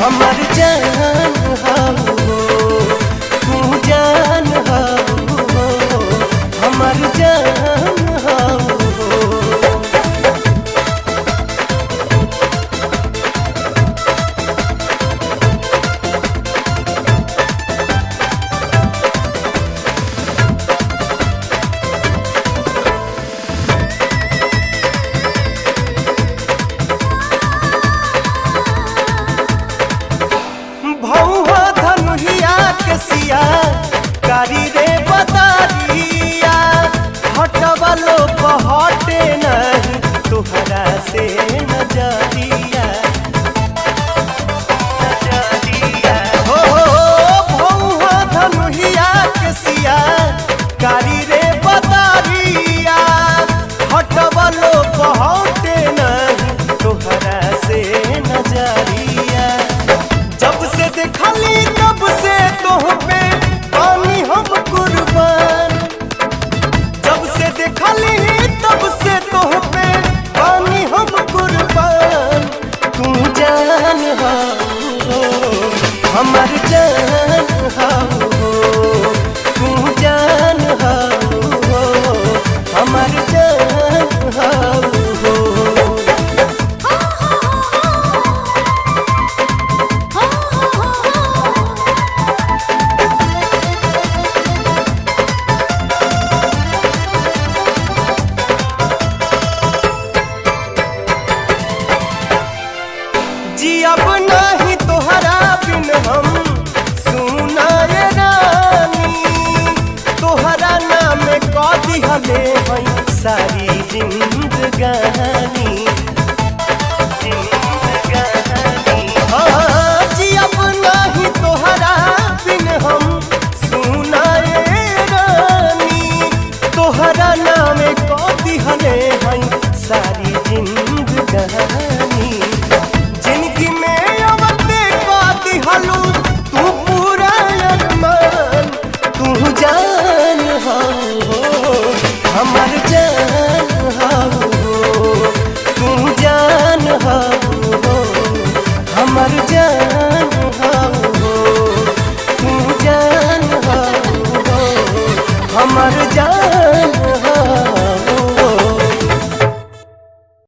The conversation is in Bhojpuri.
हमर जान हो तू जान हो हमर जान हो। भौहा धनुहिया के सिया कारी रे बदारिया हटवलो हटे नहीं तुहरा से नजरिया हो भौहा धनुहिया के सिया कारी रे बदारिया हटवलो हटे नहीं तुहरा से नजरिया। जब से देखली तब से तोह पे पानी हम कुर्बान, जब से देखली तब से तोह पे पानी हम कुर्बान। तू जान हो हमर जान हो तू जान हो हमर जान हो। जियब नहीं तोहरा बिन हम सुनाए रानी, तोहरा नाम कह दिहले हई सारी जिंदगानी। हाँ जियब नहीं तोहरा बिन हम सुनाए रानी, तोहरा नाम कह दिहले हई सारी जिंदगानी। जिंदगी में अवते पाती हलू तू पूरा अरमान, तू जान हो हमर जान हो तू जान हो हमर जान हो तू जान हो हमर जान हो।